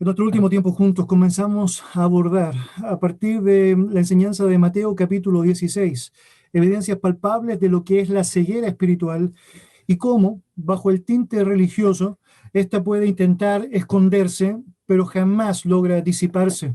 En nuestro último tiempo juntos comenzamos a abordar, a partir de la enseñanza de Mateo capítulo 16, evidencias palpables de lo que es la ceguera espiritual y cómo, bajo el tinte religioso, ésta puede intentar esconderse, pero jamás logra disiparse.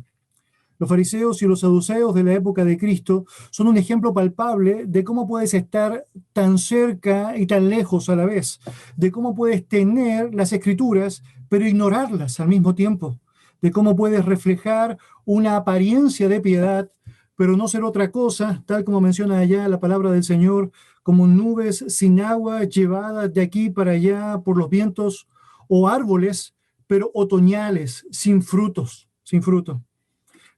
Los fariseos y los saduceos de la época de Cristo son un ejemplo palpable de cómo puedes estar tan cerca y tan lejos a la vez, de cómo puedes tener las escrituras, pero ignorarlas al mismo tiempo, de cómo puedes reflejar una apariencia de piedad, pero no ser otra cosa, tal como menciona allá la palabra del Señor, como nubes sin agua llevadas de aquí para allá por los vientos, o árboles, pero otoñales, sin frutos, sin fruto.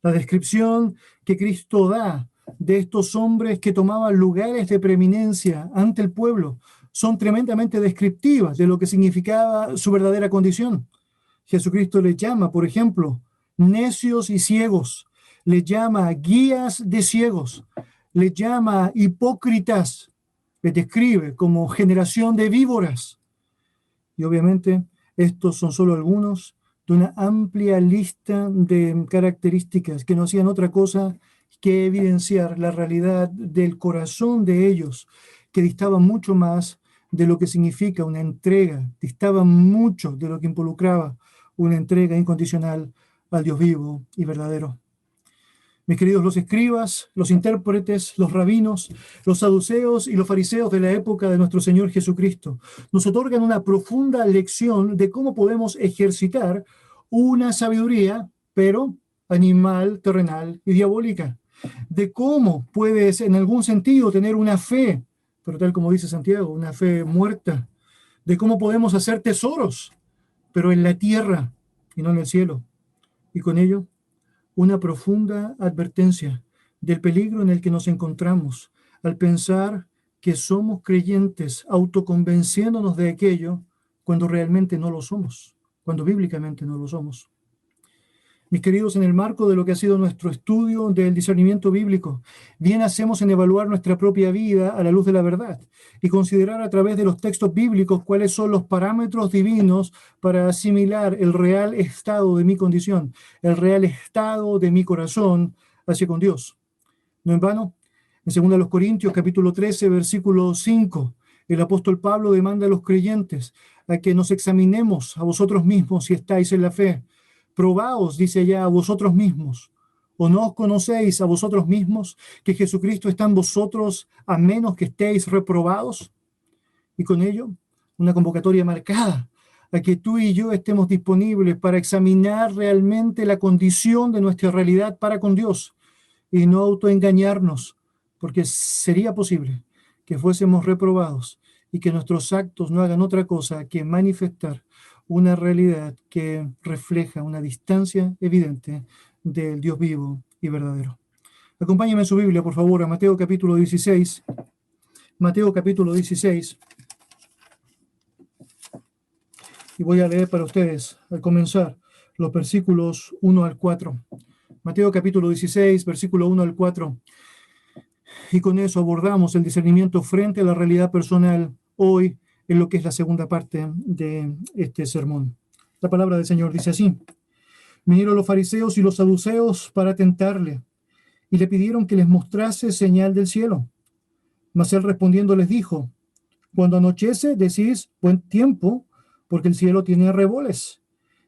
La descripción que Cristo da de estos hombres que tomaban lugares de preeminencia ante el pueblo son tremendamente descriptivas de lo que significaba su verdadera condición. Jesucristo les llama, por ejemplo, necios y ciegos, les llama guías de ciegos, les llama hipócritas, les describe como generación de víboras. Y obviamente estos son solo algunos de una amplia lista de características que no hacían otra cosa que evidenciar la realidad del corazón de ellos, que distaba mucho más de lo que significa una entrega, distaba mucho de lo que involucraba una entrega incondicional al Dios vivo y verdadero. Mis queridos, los escribas, los intérpretes, los rabinos, los saduceos y los fariseos de la época de nuestro Señor Jesucristo nos otorgan una profunda lección de cómo podemos ejercitar una sabiduría, pero animal, terrenal y diabólica. De cómo puedes, en algún sentido, tener una fe, pero tal como dice Santiago, una fe muerta. De cómo podemos hacer tesoros, pero en la tierra y no en el cielo. Y con ello, una profunda advertencia del peligro en el que nos encontramos al pensar que somos creyentes autoconvenciéndonos de aquello cuando realmente no lo somos, cuando bíblicamente no lo somos. Mis queridos, en el marco de lo que ha sido nuestro estudio del discernimiento bíblico, bien hacemos en evaluar nuestra propia vida a la luz de la verdad y considerar a través de los textos bíblicos cuáles son los parámetros divinos para asimilar el real estado de mi condición, el real estado de mi corazón hacia con Dios. No en vano, en 2 Corintios capítulo 13, versículo 5, el apóstol Pablo demanda a los creyentes a que nos examinemos a vosotros mismos si estáis en la fe. Probaos, dice allá, a vosotros mismos. ¿O no os conocéis a vosotros mismos que Jesucristo está en vosotros a menos que estéis reprobados? Y con ello, una convocatoria marcada a que tú y yo estemos disponibles para examinar realmente la condición de nuestra realidad para con Dios y no autoengañarnos, porque sería posible que fuésemos reprobados y que nuestros actos no hagan otra cosa que manifestar una realidad que refleja una distancia evidente del Dios vivo y verdadero. Acompáñenme en su Biblia, por favor, a Mateo capítulo 16. Mateo capítulo 16. Y voy a leer para ustedes, al comenzar, los versículos 1 al 4. Mateo capítulo 16, versículo 1 al 4. Y con eso abordamos el discernimiento frente a la realidad personal hoy, en lo que es la segunda parte de este sermón. La palabra del Señor dice así: vinieron los fariseos y los saduceos para tentarle, y le pidieron que les mostrase señal del cielo. Mas él respondiendo les dijo: cuando anochece decís buen tiempo, porque el cielo tiene arreboles,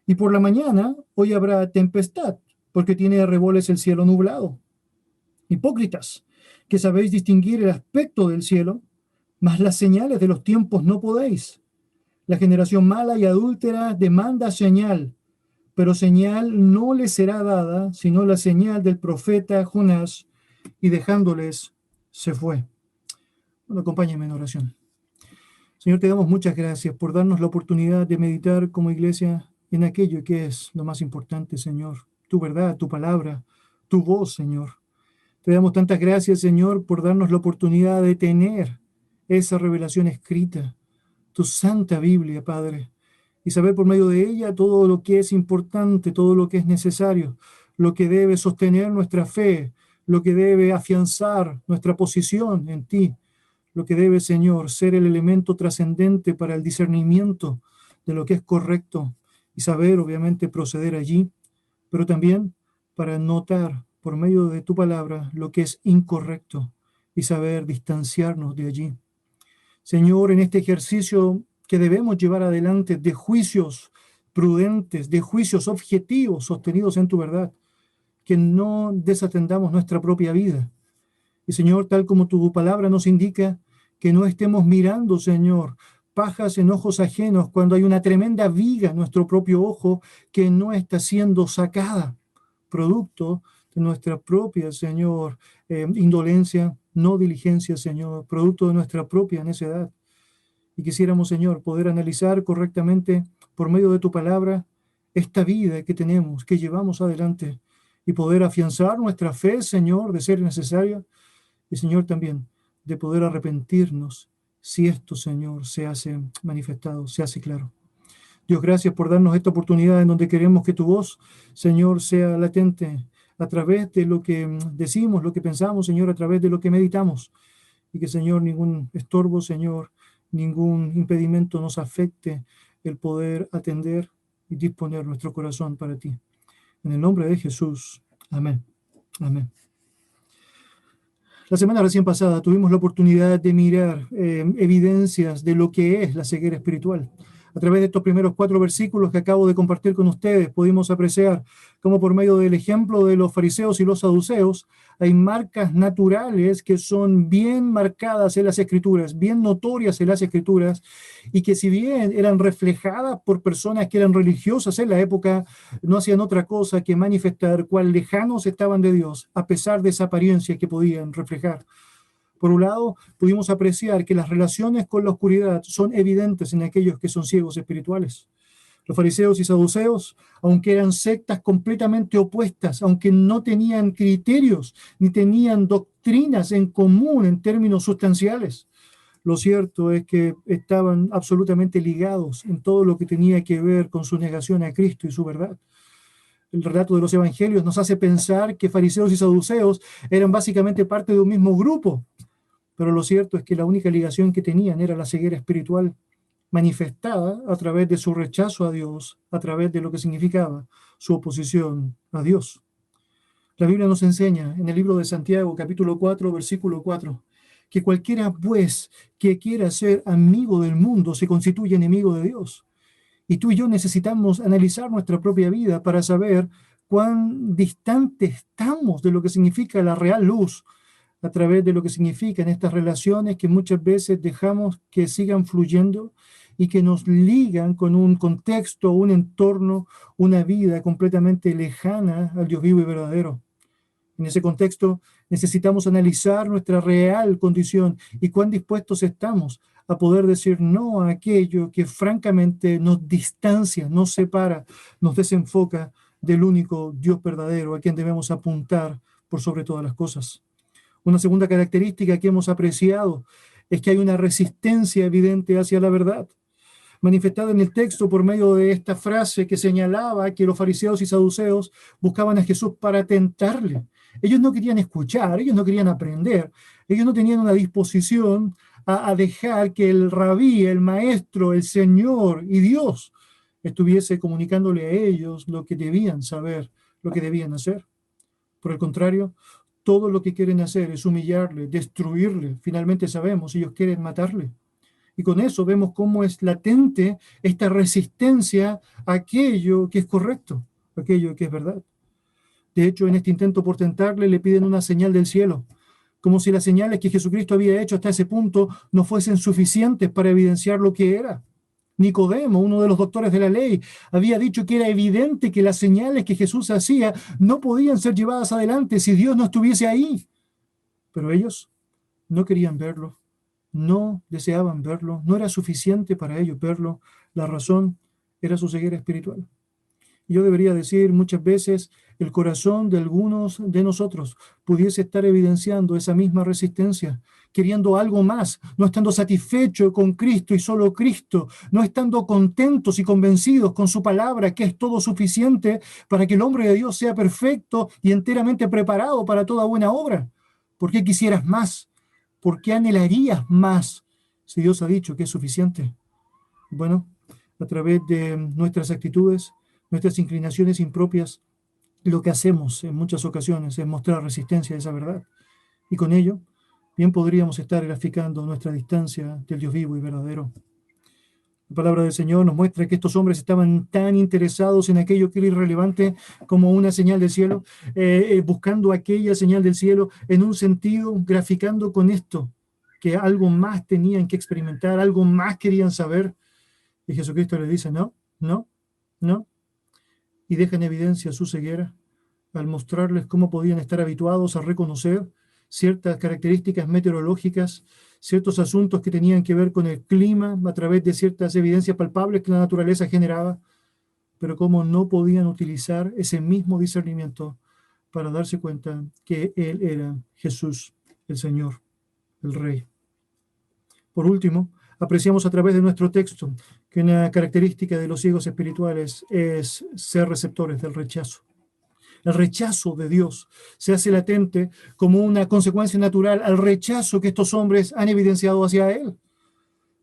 y por la mañana hoy habrá tempestad, porque tiene arreboles el cielo nublado. Hipócritas, que sabéis distinguir el aspecto del cielo, mas las señales de los tiempos no podéis. La generación mala y adúltera demanda señal, pero señal no les será dada, sino la señal del profeta Jonás, y dejándoles se fue. Bueno, acompáñenme en oración. Señor, te damos muchas gracias por darnos la oportunidad de meditar como iglesia en aquello que es lo más importante, Señor. Tu verdad, tu palabra, tu voz, Señor. Te damos tantas gracias, Señor, por darnos la oportunidad de tener esa revelación escrita, tu santa Biblia, Padre, y saber por medio de ella todo lo que es importante, todo lo que es necesario, lo que debe sostener nuestra fe, lo que debe afianzar nuestra posición en ti, lo que debe, Señor, ser el elemento trascendente para el discernimiento de lo que es correcto y saber, obviamente, proceder allí, pero también para notar por medio de tu palabra lo que es incorrecto y saber distanciarnos de allí. Señor, en este ejercicio que debemos llevar adelante de juicios prudentes, de juicios objetivos sostenidos en tu verdad, que no desatendamos nuestra propia vida. Y Señor, tal como tu palabra nos indica, que no estemos mirando, Señor, pajas en ojos ajenos cuando hay una tremenda viga en nuestro propio ojo que no está siendo sacada, producto de nuestra propia, Señor, indolencia, no diligencia, Señor, producto de nuestra propia necedad. Y quisiéramos, Señor, poder analizar correctamente por medio de tu palabra esta vida que tenemos, que llevamos adelante, y poder afianzar nuestra fe, Señor, de ser necesaria, y Señor también de poder arrepentirnos si esto, Señor, se hace manifestado, se hace claro. Dios, gracias por darnos esta oportunidad en donde queremos que tu voz, Señor, sea latente a través de lo que decimos, lo que pensamos, Señor, a través de lo que meditamos, y que, Señor, ningún estorbo, Señor, ningún impedimento nos afecte el poder atender y disponer nuestro corazón para ti. En el nombre de Jesús. Amén. Amén. La semana recién pasada tuvimos la oportunidad de mirar evidencias de lo que es la ceguera espiritual. A través de estos primeros 4 versículos que acabo de compartir con ustedes, pudimos apreciar cómo por medio del ejemplo de los fariseos y los saduceos, hay marcas naturales que son bien marcadas en las Escrituras, bien notorias en las Escrituras, y que si bien eran reflejadas por personas que eran religiosas en la época, no hacían otra cosa que manifestar cuán lejanos estaban de Dios, a pesar de esa apariencia que podían reflejar. Por un lado, pudimos apreciar que las relaciones con la oscuridad son evidentes en aquellos que son ciegos espirituales. Los fariseos y saduceos, aunque eran sectas completamente opuestas, aunque no tenían criterios ni tenían doctrinas en común en términos sustanciales, lo cierto es que estaban absolutamente ligados en todo lo que tenía que ver con su negación a Cristo y su verdad. El relato de los evangelios nos hace pensar que fariseos y saduceos eran básicamente parte de un mismo grupo, pero lo cierto es que la única ligación que tenían era la ceguera espiritual manifestada a través de su rechazo a Dios, a través de lo que significaba su oposición a Dios. La Biblia nos enseña en el libro de Santiago, capítulo 4, versículo 4, que cualquiera, pues, que quiera ser amigo del mundo se constituye enemigo de Dios. Y tú y yo necesitamos analizar nuestra propia vida para saber cuán distante estamos de lo que significa la real luz, a través de lo que significan estas relaciones que muchas veces dejamos que sigan fluyendo y que nos ligan con un contexto, un entorno, una vida completamente lejana al Dios vivo y verdadero. En ese contexto necesitamos analizar nuestra real condición y cuán dispuestos estamos a poder decir no a aquello que francamente nos distancia, nos separa, nos desenfoca del único Dios verdadero a quien debemos apuntar por sobre todas las cosas. Una segunda característica que hemos apreciado es que hay una resistencia evidente hacia la verdad, manifestada en el texto por medio de esta frase que señalaba que los fariseos y saduceos buscaban a Jesús para tentarle. Ellos no querían escuchar, ellos no querían aprender, ellos no tenían una disposición a dejar que el rabí, el maestro, el Señor y Dios estuviese comunicándole a ellos lo que debían saber, lo que debían hacer. Por el contrario, todo lo que quieren hacer es humillarle, destruirle. Finalmente sabemos, ellos quieren matarle. Y con eso vemos cómo es latente esta resistencia a aquello que es correcto, aquello que es verdad. De hecho, en este intento por tentarle, le piden una señal del cielo, como si las señales que Jesucristo había hecho hasta ese punto no fuesen suficientes para evidenciar lo que era. Nicodemo, uno de los doctores de la ley, había dicho que era evidente que las señales que Jesús hacía no podían ser llevadas adelante si Dios no estuviese ahí. Pero ellos no querían verlo, no deseaban verlo, no era suficiente para ellos verlo. La razón era su ceguera espiritual. Yo debería decir muchas veces, el corazón de algunos de nosotros pudiese estar evidenciando esa misma resistencia, queriendo algo más, no estando satisfecho con Cristo y solo Cristo, no estando contentos y convencidos con su palabra, que es todo suficiente para que el hombre de Dios sea perfecto y enteramente preparado para toda buena obra. ¿Por qué quisieras más? ¿Por qué anhelarías más si Dios ha dicho que es suficiente? Bueno, a través de nuestras actitudes, nuestras inclinaciones impropias. Lo que hacemos en muchas ocasiones es mostrar resistencia a esa verdad. Y con ello, bien podríamos estar graficando nuestra distancia del Dios vivo y verdadero. La palabra del Señor nos muestra que estos hombres estaban tan interesados en aquello que era irrelevante como una señal del cielo, buscando aquella señal del cielo en un sentido, graficando con esto, que algo más tenían que experimentar, algo más querían saber. Y Jesucristo les dice, no, no, no, y deja en evidencia su ceguera al mostrarles cómo podían estar habituados a reconocer ciertas características meteorológicas, ciertos asuntos que tenían que ver con el clima a través de ciertas evidencias palpables que la naturaleza generaba, pero cómo no podían utilizar ese mismo discernimiento para darse cuenta que Él era Jesús, el Señor, el Rey. Por último, apreciamos a través de nuestro texto que una característica de los ciegos espirituales es ser receptores del rechazo. El rechazo de Dios se hace latente como una consecuencia natural al rechazo que estos hombres han evidenciado hacia Él.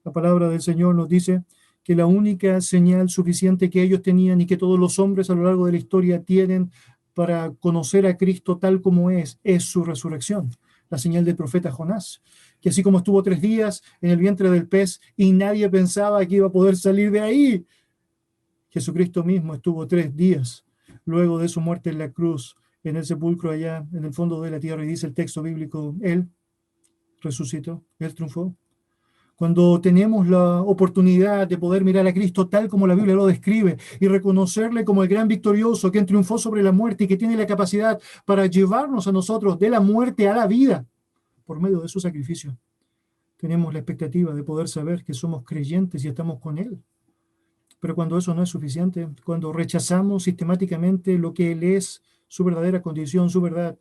La palabra del Señor nos dice que la única señal suficiente que ellos tenían y que todos los hombres a lo largo de la historia tienen para conocer a Cristo tal como es su resurrección. La señal del profeta Jonás, que así como estuvo 3 días en el vientre del pez y nadie pensaba que iba a poder salir de ahí, Jesucristo mismo estuvo 3 días luego de su muerte en la cruz, en el sepulcro allá, en el fondo de la tierra, y dice el texto bíblico, Él resucitó, Él triunfó. Cuando tenemos la oportunidad de poder mirar a Cristo tal como la Biblia lo describe y reconocerle como el gran victorioso, quien triunfó sobre la muerte y que tiene la capacidad para llevarnos a nosotros de la muerte a la vida por medio de su sacrificio, tenemos la expectativa de poder saber que somos creyentes y estamos con Él. Pero cuando eso no es suficiente, cuando rechazamos sistemáticamente lo que Él es, su verdadera condición, su verdad,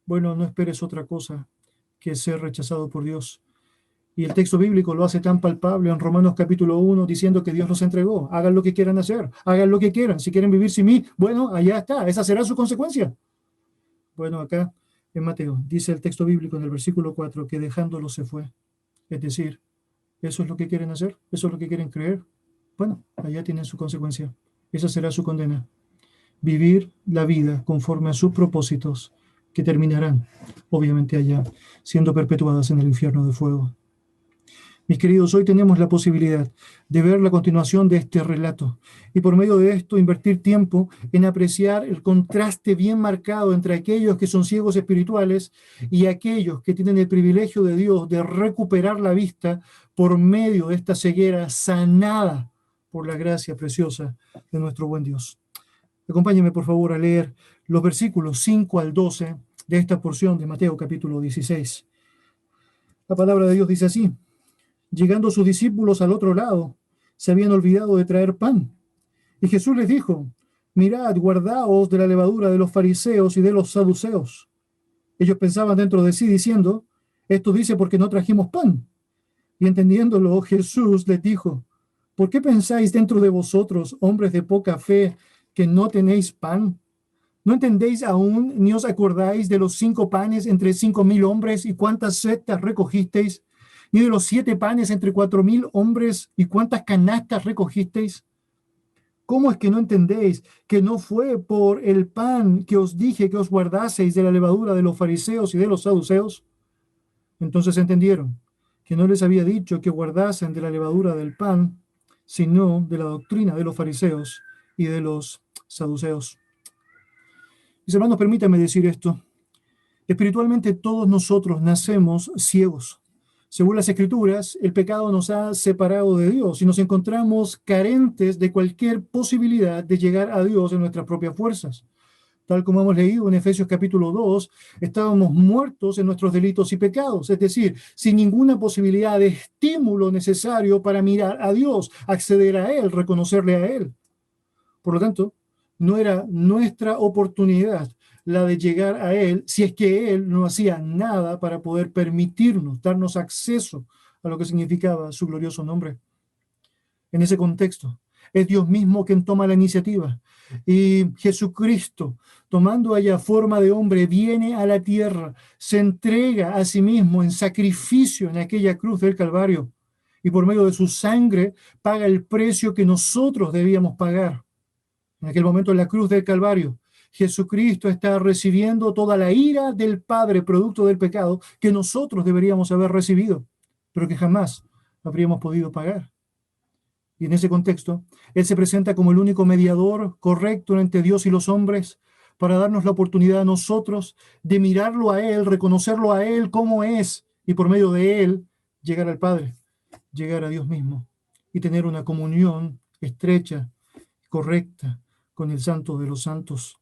bueno, no esperes otra cosa que ser rechazado por Dios. Y el texto bíblico lo hace tan palpable en Romanos capítulo 1, diciendo que Dios nos entregó. Hagan lo que quieran hacer, hagan lo que quieran. Si quieren vivir sin mí, bueno, allá está, esa será su consecuencia. Bueno, acá en Mateo dice el texto bíblico en el versículo 4 que dejándolo se fue. Es decir, ¿eso es lo que quieren hacer? ¿Eso es lo que quieren creer? Bueno, allá tienen su consecuencia. Esa será su condena. Vivir la vida conforme a sus propósitos, que terminarán, obviamente allá, siendo perpetuadas en el infierno de fuego. Mis queridos, hoy tenemos la posibilidad de ver la continuación de este relato y por medio de esto invertir tiempo en apreciar el contraste bien marcado entre aquellos que son ciegos espirituales y aquellos que tienen el privilegio de Dios de recuperar la vista por medio de esta ceguera sanada por la gracia preciosa de nuestro buen Dios. Acompáñenme por favor a leer los versículos 5 al 12 de esta porción de Mateo capítulo 16. La palabra de Dios dice así: llegando sus discípulos al otro lado, se habían olvidado de traer pan. Y Jesús les dijo: mirad, guardaos de la levadura de los fariseos y de los saduceos. Ellos pensaban dentro de sí diciendo: esto dice porque no trajimos pan. Y entendiéndolo, Jesús les dijo: ¿por qué pensáis dentro de vosotros, hombres de poca fe, que no tenéis pan? ¿No entendéis aún, ni os acordáis de los 5 panes entre 5,000 hombres y cuántas cestas recogisteis? ¿Ni de los 7 panes entre 4,000 hombres y cuántas canastas recogisteis? ¿Cómo es que no entendéis que no fue por el pan que os dije que os guardaseis de la levadura de los fariseos y de los saduceos? Entonces entendieron que no les había dicho que guardasen de la levadura del pan, sino de la doctrina de los fariseos y de los saduceos. Mis hermanos, permítanme decir esto. Espiritualmente todos nosotros nacemos ciegos. Según las Escrituras, el pecado nos ha separado de Dios y nos encontramos carentes de cualquier posibilidad de llegar a Dios en nuestras propias fuerzas. Tal como hemos leído en Efesios capítulo 2, estábamos muertos en nuestros delitos y pecados, es decir, sin ninguna posibilidad de estímulo necesario para mirar a Dios, acceder a Él, reconocerle a Él. Por lo tanto, no era nuestra oportunidad la de llegar a Él, si es que Él no hacía nada para poder permitirnos, darnos acceso a lo que significaba su glorioso nombre. En ese contexto, es Dios mismo quien toma la iniciativa. Y Jesucristo, tomando allá forma de hombre, viene a la tierra, se entrega a sí mismo en sacrificio en aquella cruz del Calvario. y por medio de su sangre paga el precio que nosotros debíamos pagar. En aquel momento en la cruz del Calvario, Jesucristo está recibiendo toda la ira del Padre, producto del pecado, que nosotros deberíamos haber recibido, pero que jamás habríamos podido pagar. Y en ese contexto, Él se presenta como el único mediador correcto entre Dios y los hombres para darnos la oportunidad a nosotros de mirarlo a Él, reconocerlo a Él como es, y por medio de Él llegar al Padre, llegar a Dios mismo y tener una comunión estrecha, correcta, con el Santo de los Santos.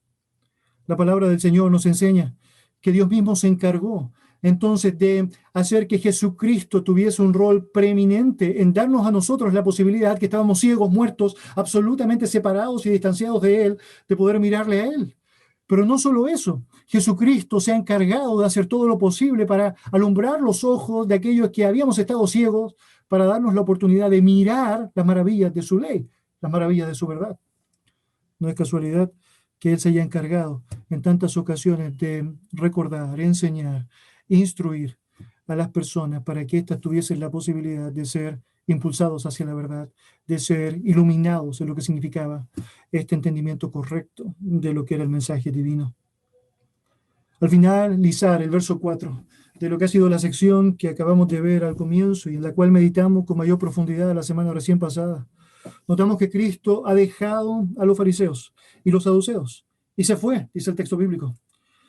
La palabra del Señor nos enseña que Dios mismo se encargó entonces de hacer que Jesucristo tuviese un rol preeminente en darnos a nosotros la posibilidad, que estábamos ciegos, muertos, absolutamente separados y distanciados de Él, de poder mirarle a Él. Pero no solo eso, Jesucristo se ha encargado de hacer todo lo posible para alumbrar los ojos de aquellos que habíamos estado ciegos, para darnos la oportunidad de mirar las maravillas de su ley, las maravillas de su verdad. No es casualidad que Él se haya encargado en tantas ocasiones de recordar, enseñar, instruir a las personas para que éstas tuviesen la posibilidad de ser impulsados hacia la verdad, de ser iluminados en lo que significaba este entendimiento correcto de lo que era el mensaje divino. Al finalizar el verso 4 de lo que ha sido la sección que acabamos de ver al comienzo y en la cual meditamos con mayor profundidad la semana recién pasada, notamos que Cristo ha dejado a los fariseos y los saduceos y se fue, dice el texto bíblico.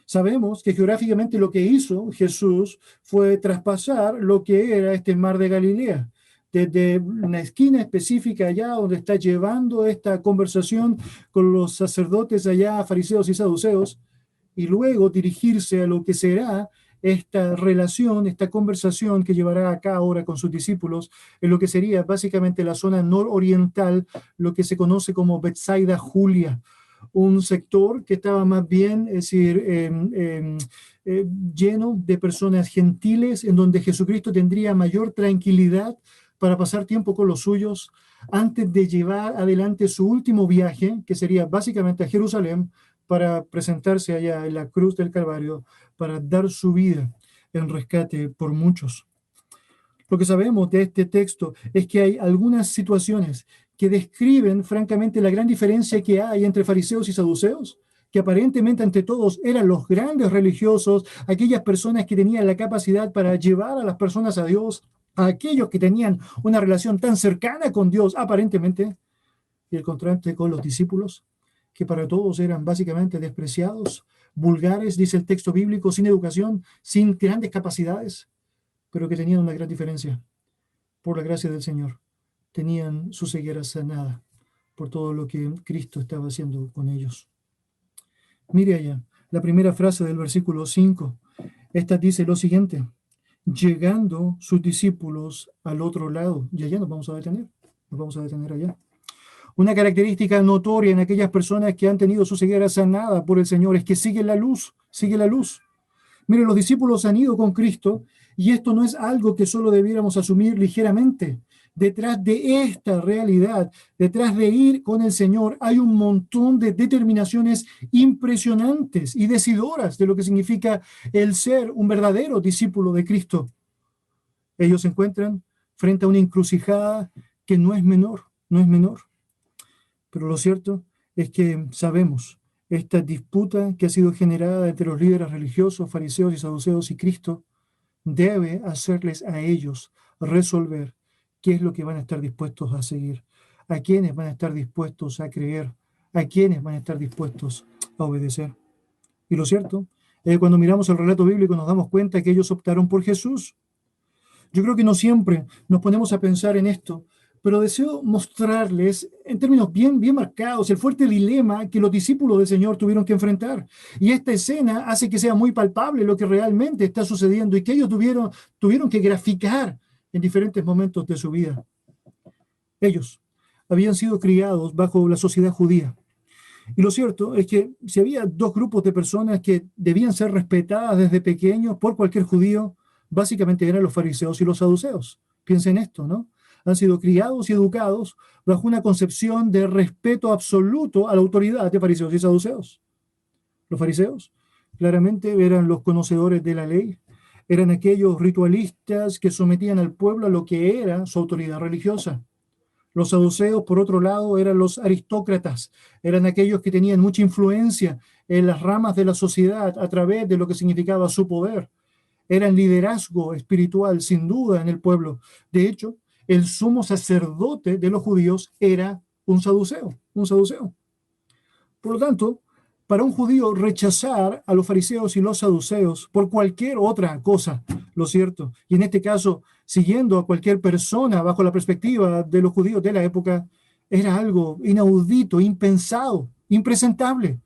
Sabemos que geográficamente lo que hizo Jesús fue traspasar lo que era este mar de Galilea, desde una esquina específica allá donde está llevando esta conversación con los sacerdotes allá, fariseos y saduceos, y luego dirigirse a lo que será esta relación, esta conversación que llevará acá ahora con sus discípulos, en lo que sería básicamente la zona nororiental, lo que se conoce como Betsaida Julia, un sector que estaba más bien, es decir, lleno de personas gentiles, en donde Jesucristo tendría mayor tranquilidad para pasar tiempo con los suyos antes de llevar adelante su último viaje, que sería básicamente a Jerusalén, para presentarse allá en la cruz del Calvario, para dar su vida en rescate por muchos. Lo que sabemos de este texto es que hay algunas situaciones que describen francamente la gran diferencia que hay entre fariseos y saduceos, que aparentemente ante todos eran los grandes religiosos, aquellas personas que tenían la capacidad para llevar a las personas a Dios, a aquellos que tenían una relación tan cercana con Dios aparentemente, y el contraste con los discípulos, que para todos eran básicamente despreciados, vulgares, dice el texto bíblico, sin educación, sin grandes capacidades, pero que tenían una gran diferencia. Por la gracia del Señor, tenían su ceguera sanada por todo lo que Cristo estaba haciendo con ellos. Mire allá, la primera frase del versículo 5. Esta dice lo siguiente: llegando sus discípulos al otro lado. Y allá nos vamos a detener allá. Una característica notoria en aquellas personas que han tenido su ceguera sanada por el Señor es que siguen la luz, sigue la luz. Mire, los discípulos han ido con Cristo y esto no es algo que solo debiéramos asumir ligeramente. Detrás de esta realidad, detrás de ir con el Señor, hay un montón de determinaciones impresionantes y decidoras de lo que significa el ser un verdadero discípulo de Cristo. Ellos se encuentran frente a una encrucijada que no es menor, no es menor. Pero lo cierto es que sabemos esta disputa que ha sido generada entre los líderes religiosos, fariseos y saduceos y Cristo debe hacerles a ellos resolver qué es lo que van a estar dispuestos a seguir, a quiénes van a estar dispuestos a creer, a quiénes van a estar dispuestos a obedecer. Y lo cierto es que cuando miramos el relato bíblico nos damos cuenta que ellos optaron por Jesús. Yo creo que no siempre nos ponemos a pensar en esto, pero deseo mostrarles en términos bien marcados el fuerte dilema que los discípulos del Señor tuvieron que enfrentar. Y esta escena hace que sea muy palpable lo que realmente está sucediendo y que ellos tuvieron que graficar en diferentes momentos de su vida. Ellos habían sido criados bajo la sociedad judía. Y lo cierto es que si había dos grupos de personas que debían ser respetadas desde pequeños por cualquier judío, básicamente eran los fariseos y los saduceos. Piensen esto, ¿no? Han sido criados y educados bajo una concepción de respeto absoluto a la autoridad de fariseos y saduceos. Los fariseos claramente eran los conocedores de la ley, Eran aquellos ritualistas que sometían al pueblo a lo que era su autoridad religiosa. Los saduceos, por otro lado, eran los aristócratas, eran aquellos que tenían mucha influencia en las ramas de la sociedad a través de lo que significaba su poder. Eran liderazgo espiritual, sin duda, en el pueblo. De hecho, el sumo sacerdote de los judíos era un saduceo, un saduceo. Por lo tanto, para un judío rechazar a los fariseos y los saduceos por cualquier otra cosa, lo cierto, y en este caso, siguiendo a cualquier persona bajo la perspectiva de los judíos de la época, era algo inaudito, impensado, impresentable.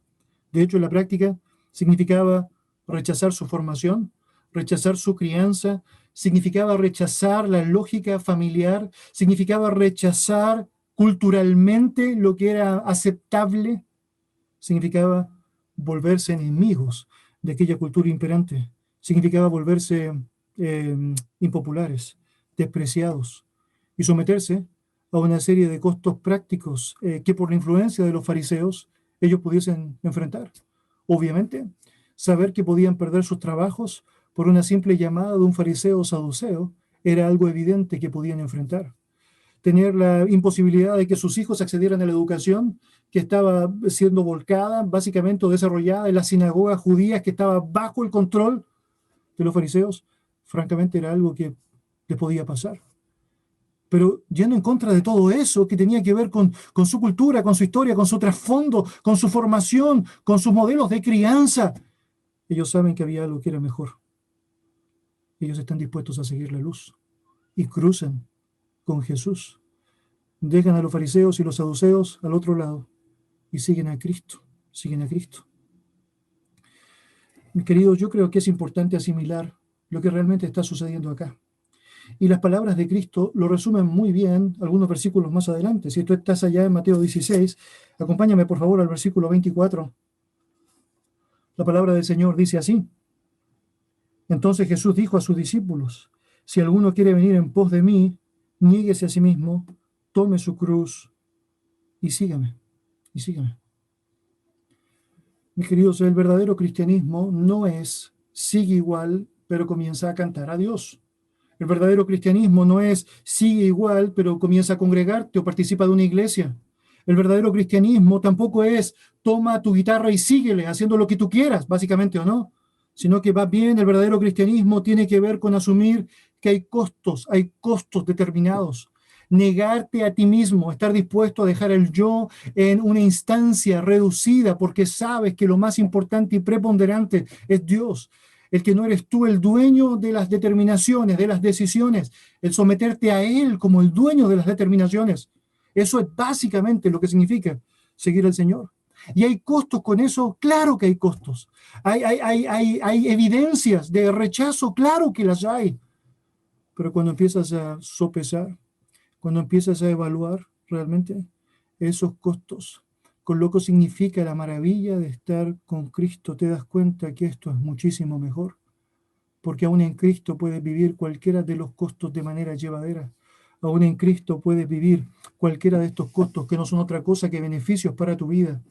De hecho, en la práctica significaba rechazar su formación, rechazar su crianza, significaba rechazar la lógica familiar, significaba rechazar culturalmente lo que era aceptable, significaba volverse enemigos de aquella cultura imperante, significaba volverse impopulares, despreciados y someterse a una serie de costos prácticos que por la influencia de los fariseos ellos pudiesen enfrentar. Obviamente, saber que podían perder sus trabajos por una simple llamada de un fariseo o saduceo era algo evidente que podían enfrentar. Tener la imposibilidad de que sus hijos accedieran a la educación que estaba siendo volcada, básicamente o desarrollada en las sinagogas judías que estaba bajo el control de los fariseos, francamente era algo que les podía pasar. Pero yendo en contra de todo eso que tenía que ver con su cultura, con su historia, con su trasfondo, con su formación, con sus modelos de crianza, ellos saben que había algo que era mejor. Ellos están dispuestos a seguir la luz y cruzan con Jesús. Dejan a los fariseos y los saduceos al otro lado y siguen a Cristo, siguen a Cristo. Mis queridos, yo creo que es importante asimilar lo que realmente está sucediendo acá. Y las palabras de Cristo lo resumen muy bien algunos versículos más adelante. Si tú estás allá en Mateo 16, acompáñame por favor al versículo 24. La palabra del Señor dice así: entonces Jesús dijo a sus discípulos: si alguno quiere venir en pos de mí, niéguese a sí mismo, tome su cruz y sígame, y sígame. Mis queridos, el verdadero cristianismo no es sigue igual, pero comienza a cantar a Dios. El verdadero cristianismo no es sigue igual, pero comienza a congregarte o participa de una iglesia. El verdadero cristianismo tampoco es toma tu guitarra y síguele haciendo lo que tú quieras, básicamente, o no, sino que va bien. El verdadero cristianismo tiene que ver con asumir que hay costos determinados. Negarte a ti mismo, estar dispuesto a dejar el yo en una instancia reducida porque sabes que lo más importante y preponderante es Dios, el que no eres tú el dueño de las determinaciones, de las decisiones, el someterte a Él como el dueño de las determinaciones. Eso es básicamente lo que significa seguir al Señor. ¿Y hay costos con eso? Claro que hay costos. Hay evidencias de rechazo, claro que las hay. Pero cuando empiezas a sopesar, cuando empiezas a evaluar realmente esos costos, con lo que significa la maravilla de estar con Cristo, te das cuenta que esto es muchísimo mejor, porque aún en Cristo puedes vivir cualquiera de los costos de manera llevadera. Aún en Cristo puedes vivir cualquiera de estos costos que no son otra cosa que beneficios para tu vida.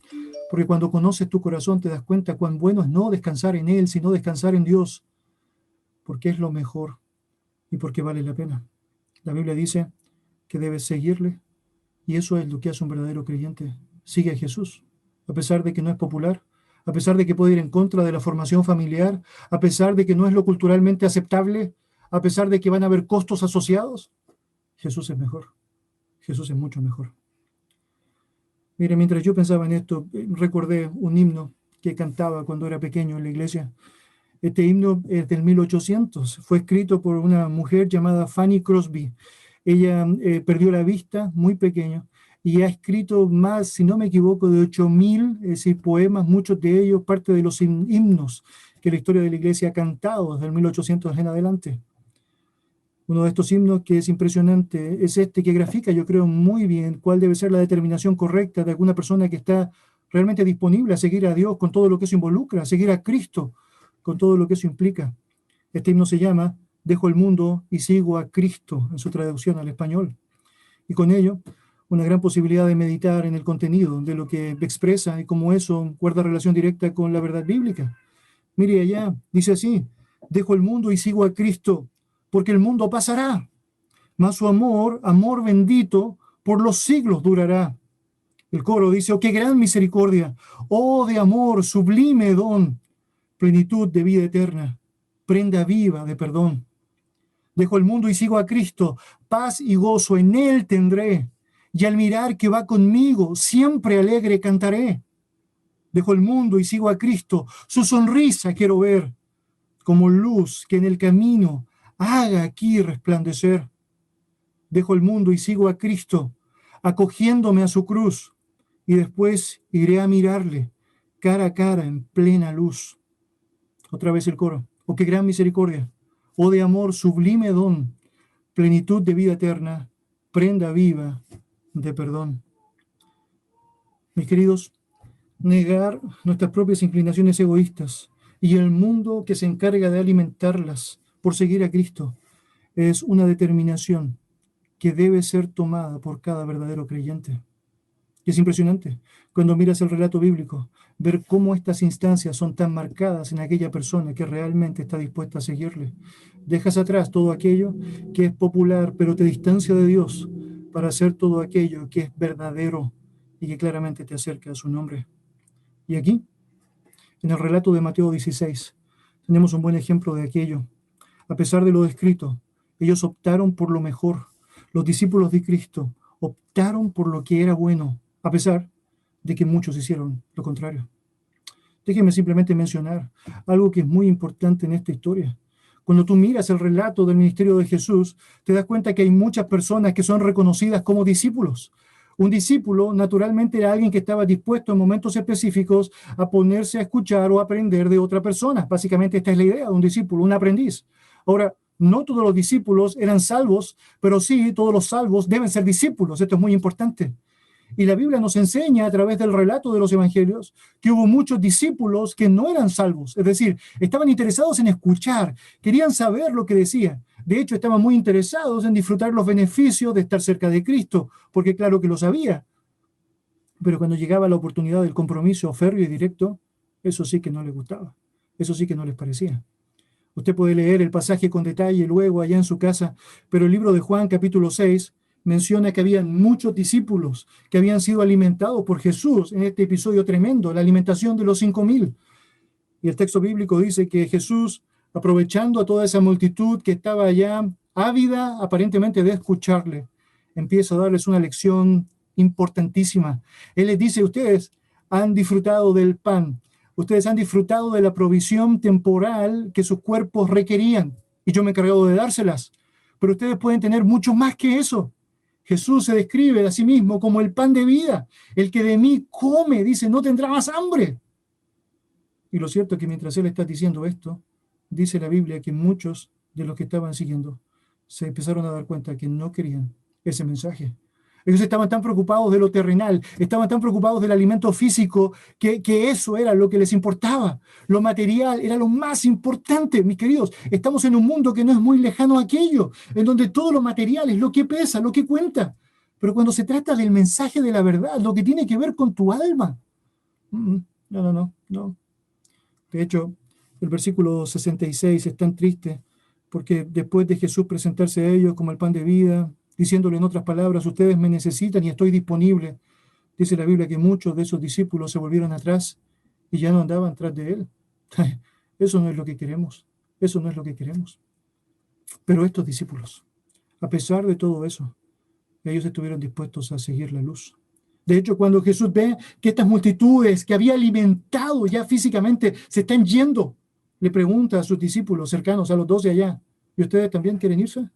Porque cuando conoces tu corazón te das cuenta cuán bueno es no descansar en Él, sino descansar en Dios, porque es lo mejor y porque vale la pena. La Biblia dice que debes seguirle, y eso es lo que hace un verdadero creyente. Sigue a Jesús, a pesar de que no es popular, a pesar de que puede ir en contra de la formación familiar, a pesar de que no es lo culturalmente aceptable, a pesar de que van a haber costos asociados. Jesús es mejor. Jesús es mucho mejor. Mire, mientras yo pensaba en esto, recordé un himno que cantaba cuando era pequeño en la iglesia. Este himno es del 1800. Fue escrito por una mujer llamada Fanny Crosby. Ella perdió la vista muy pequeño y ha escrito más, si no me equivoco, de 8.000 poemas, muchos de ellos parte de los himnos que la historia de la iglesia ha cantado desde el 1800 en adelante. Uno de estos himnos que es impresionante es este que grafica, yo creo, muy bien cuál debe ser la determinación correcta de alguna persona que está realmente disponible a seguir a Dios con todo lo que eso involucra, a seguir a Cristo con todo lo que eso implica. Este himno se llama Dejo el mundo y sigo a Cristo, en su traducción al español. Y con ello, una gran posibilidad de meditar en el contenido de lo que expresa y cómo eso guarda relación directa con la verdad bíblica. Mire allá, dice así: Dejo el mundo y sigo a Cristo, porque el mundo pasará, mas su amor, amor bendito, por los siglos durará. El coro dice, oh, qué gran misericordia, oh, de amor, sublime don, plenitud de vida eterna, prenda viva de perdón. Dejo el mundo y sigo a Cristo, paz y gozo en Él tendré, y al mirar que va conmigo, siempre alegre cantaré. Dejo el mundo y sigo a Cristo, su sonrisa quiero ver, como luz que en el camino haga aquí resplandecer. Dejo el mundo y sigo a Cristo, acogiéndome a su cruz, y después iré a mirarle cara a cara en plena luz. Otra vez el coro. Oh, qué gran misericordia. Oh, de amor sublime don, plenitud de vida eterna, prenda viva de perdón. Mis queridos, negar nuestras propias inclinaciones egoístas y el mundo que se encarga de alimentarlas por seguir a Cristo es una determinación que debe ser tomada por cada verdadero creyente. Y es impresionante cuando miras el relato bíblico, ver cómo estas instancias son tan marcadas en aquella persona que realmente está dispuesta a seguirle. Dejas atrás todo aquello que es popular, pero te distancia de Dios para hacer todo aquello que es verdadero y que claramente te acerca a su nombre. Y aquí, en el relato de Mateo 16, tenemos un buen ejemplo de aquello. A pesar de lo descrito, ellos optaron por lo mejor. Los discípulos de Cristo optaron por lo que era bueno, a pesar de que muchos hicieron lo contrario. Déjenme simplemente mencionar algo que es muy importante en esta historia. Cuando tú miras el relato del ministerio de Jesús, te das cuenta que hay muchas personas que son reconocidas como discípulos. Un discípulo, naturalmente, era alguien que estaba dispuesto en momentos específicos a ponerse a escuchar o aprender de otra persona. Básicamente, esta es la idea de un discípulo, un aprendiz. Ahora, no todos los discípulos eran salvos, pero sí todos los salvos deben ser discípulos. Esto es muy importante. Y la Biblia nos enseña a través del relato de los evangelios que hubo muchos discípulos que no eran salvos, es decir, estaban interesados en escuchar, querían saber lo que decía. De hecho, estaban muy interesados en disfrutar los beneficios de estar cerca de Cristo, porque claro que lo sabía. Pero cuando llegaba la oportunidad del compromiso férreo y directo, eso sí que no les gustaba, eso sí que no les parecía. Usted puede leer el pasaje con detalle luego allá en su casa, pero el libro de Juan, capítulo 6, menciona que habían muchos discípulos que habían sido alimentados por Jesús en este episodio tremendo, la alimentación de los 5,000. Y el texto bíblico dice que Jesús, aprovechando a toda esa multitud que estaba allá, ávida aparentemente de escucharle, empieza a darles una lección importantísima. Él les dice, ustedes han disfrutado del pan, ustedes han disfrutado de la provisión temporal que sus cuerpos requerían, y yo me he encargado de dárselas, pero ustedes pueden tener mucho más que eso. Jesús se describe a sí mismo como el pan de vida. El que de mí come, dice, no tendrá más hambre. Y lo cierto es que mientras él está diciendo esto, dice la Biblia que muchos de los que estaban siguiendo se empezaron a dar cuenta que no querían ese mensaje. Ellos estaban tan preocupados de lo terrenal, estaban tan preocupados del alimento físico, que eso era lo que les importaba. Lo material era lo más importante, mis queridos. Estamos en un mundo que no es muy lejano a aquello, en donde todo lo material es lo que pesa, lo que cuenta. Pero cuando se trata del mensaje de la verdad, lo que tiene que ver con tu alma, no. De hecho, el versículo 66 es tan triste porque después de Jesús presentarse a ellos como el pan de vida, diciéndole en otras palabras, ustedes me necesitan y estoy disponible, dice la Biblia que muchos de esos discípulos se volvieron atrás y ya no andaban tras de él. Eso no es lo que queremos, eso no es lo que queremos. Pero estos discípulos, a pesar de todo eso, ellos estuvieron dispuestos a seguir la luz. De hecho, cuando Jesús ve que estas multitudes que había alimentado ya físicamente se están yendo, le pregunta a sus discípulos cercanos, a los 12 allá, ¿y ustedes también quieren irse?